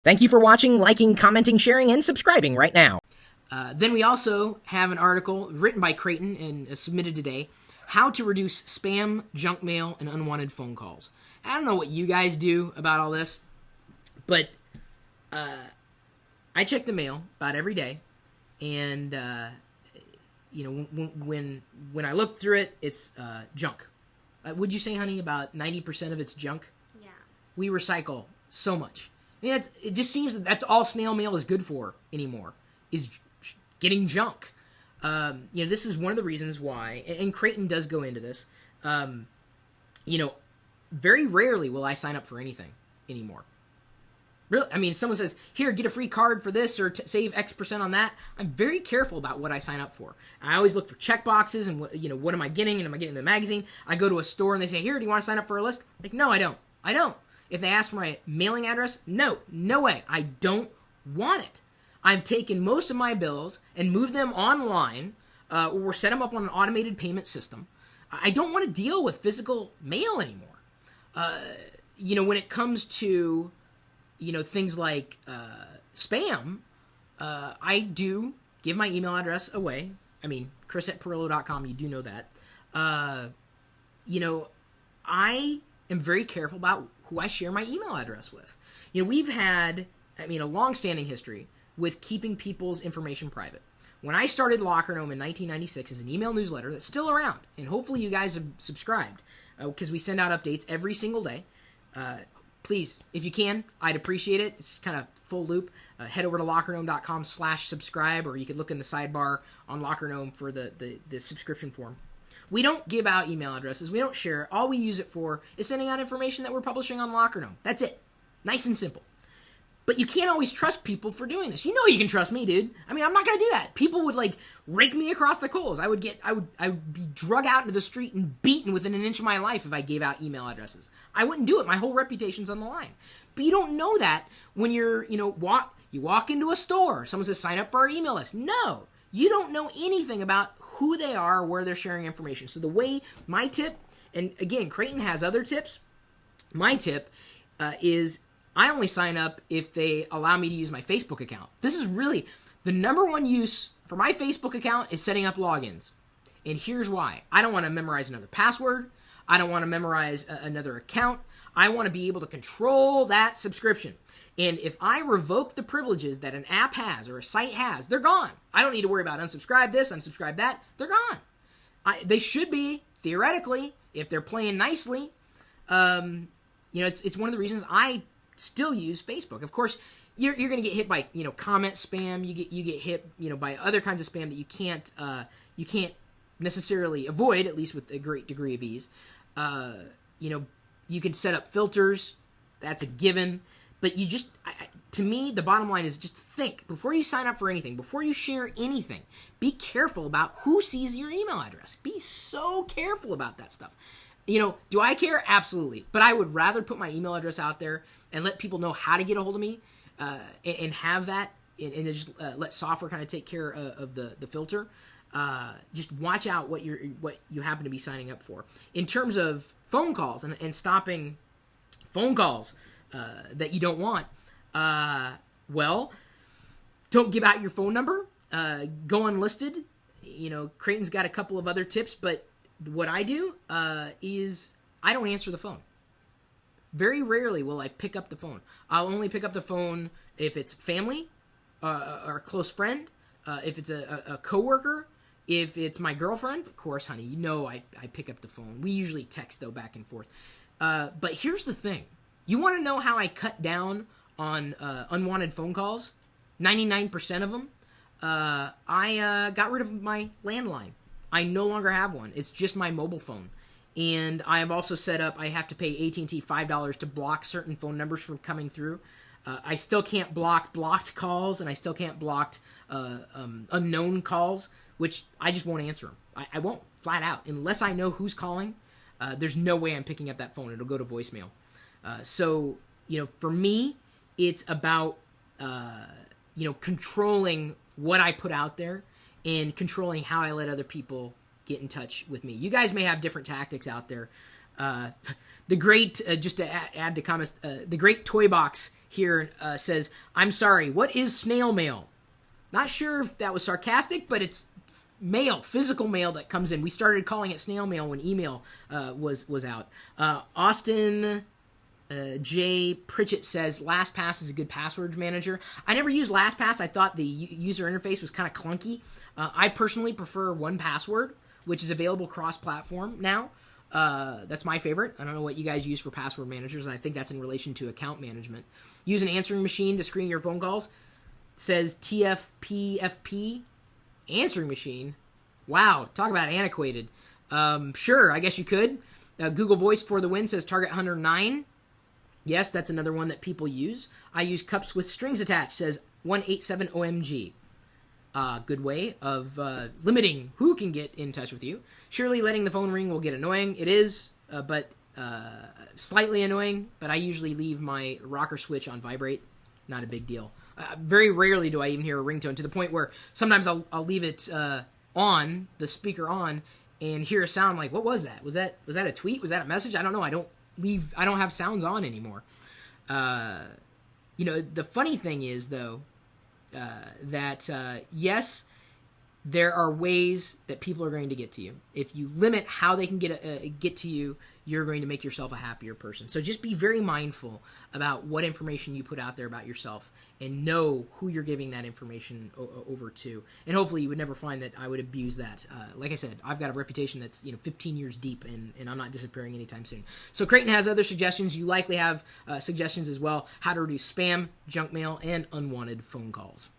Thank you for watching, liking, commenting, sharing, and subscribing right now. Then we also have an article written by Craighton and submitted today, How to Reduce Spam, Junk Mail, and Unwanted Phone Calls. I don't know what you guys do about all this, but I check the mail about every day, and when I look through it, it's junk. Would you say, honey, about 90% of it's junk? Yeah. We recycle so much. I mean, it just seems that that's all snail mail is good for anymore, is getting junk. This is one of the reasons why, and Craighton does go into this, very rarely will I sign up for anything anymore. Really, I mean, someone says, here, get a free card for this or save X% on that. I'm very careful about what I sign up for. I always look for check boxes and, what am I getting, and am I getting the magazine? I go to a store and they say, here, do you want to sign up for a list? Like, no, I don't. If they ask for my mailing address, no way. I don't want it. I've taken most of my bills and moved them online or set them up on an automated payment system. I don't want to deal with physical mail anymore. When it comes to, things like spam, I do give my email address away. I mean, chris@perillo.com, you do know that. I am very careful about who I share my email address with. We've had, a long-standing history with keeping people's information private. When I started Locker Room in 1996 as an email newsletter that's still around, and hopefully you guys have subscribed, because we send out updates every single day. Please, if you can, I'd appreciate it. It's kind of full loop. Head over to lockergnome.com/subscribe, or you could look in the sidebar on Locker Gnome for the subscription form. We don't give out email addresses. We don't share it. All we use it for is sending out information that we're publishing on Locker Gnome. That's it. Nice and simple. But you can't always trust people for doing this. You know you can trust me, dude. I'm not going to do that. People would, rake me across the coals. I would be drug out into the street and beaten within an inch of my life if I gave out email addresses. I wouldn't do it. My whole reputation's on the line. But you don't know that when you walk into a store. Someone says, sign up for our email list. No. You don't know anything about who they are, where they're sharing information. So the way my tip, and again, Craighton has other tips, my tip is I only sign up if they allow me to use my Facebook account. This is really the number one use for my Facebook account is setting up logins. And here's why. I don't want to memorize another password. I don't want to memorize another account. I want to be able to control that subscription. And if I revoke the privileges that an app has or a site has, they're gone. I don't need to worry about unsubscribe this, unsubscribe that. They're gone. They should be, theoretically, if they're playing nicely. It's one of the reasons I still use Facebook. Of course, you're going to get hit by comment spam. You get hit by other kinds of spam that you can't necessarily avoid, at least with a great degree of ease. You can set up filters. That's a given. But to me, the bottom line is just think, before you sign up for anything, before you share anything, be careful about who sees your email address. Be so careful about that stuff. Do I care? Absolutely. But I would rather put my email address out there and let people know how to get a hold of me and have that, and just let software kind of take care of the filter. Just watch out what you happen to be signing up for. In terms of phone calls and stopping phone calls that you don't want, don't give out your phone number. Go unlisted. Craighton's got a couple of other tips, but what I do is I don't answer the phone. Very rarely will I pick up the phone. I'll only pick up the phone if it's family or a close friend, if it's a coworker, if it's my girlfriend. Of course, honey, I pick up the phone. We usually text, though, back and forth. But here's the thing. You want to know how I cut down on unwanted phone calls? 99% of them. I got rid of my landline. I no longer have one. It's just my mobile phone. And I have also set up, I have to pay AT&T $5 to block certain phone numbers from coming through. I still can't block blocked calls, and I still can't block unknown calls, which I just won't answer them. I won't, flat out. Unless I know who's calling, there's no way I'm picking up that phone. It'll go to voicemail. So, for me, it's about, controlling what I put out there and controlling how I let other people get in touch with me. You guys may have different tactics out there. The great, just to add to comments, the great Toy Box here says, I'm sorry, what is snail mail? Not sure if that was sarcastic, but it's mail, physical mail that comes in. We started calling it snail mail when email was out. Austin J. Pritchett says, LastPass is a good password manager. I never used LastPass. I thought the user interface was kind of clunky. I personally prefer 1Password, which is available cross-platform now. That's my favorite. I don't know what you guys use for password managers, and I think that's in relation to account management. Use an answering machine to screen your phone calls. Says TFPFP. Answering machine? Wow, talk about antiquated. Sure, I guess you could. Google Voice for the win, says Target 109. Yes, that's another one that people use. I use cups with strings attached, says 187OMG. Good way of limiting who can get in touch with you. Surely letting the phone ring will get annoying. It is, but slightly annoying. But I usually leave my rocker switch on vibrate. Not a big deal. Very rarely do I even hear a ringtone, to the point where sometimes I'll leave it on, the speaker on, and hear a sound like, what was that? Was that a tweet? Was that a message? I don't know. I don't have sounds on anymore. The funny thing is, though, that yes, there are ways that people are going to get to you. If you limit how they can get to you, you're going to make yourself a happier person. So just be very mindful about what information you put out there about yourself, and know who you're giving that information over to. And hopefully you would never find that I would abuse that. Like I said, I've got a reputation that's 15 years deep, and I'm not disappearing anytime soon. So Craighton has other suggestions. You likely have suggestions as well. How to reduce spam, junk mail, and unwanted phone calls.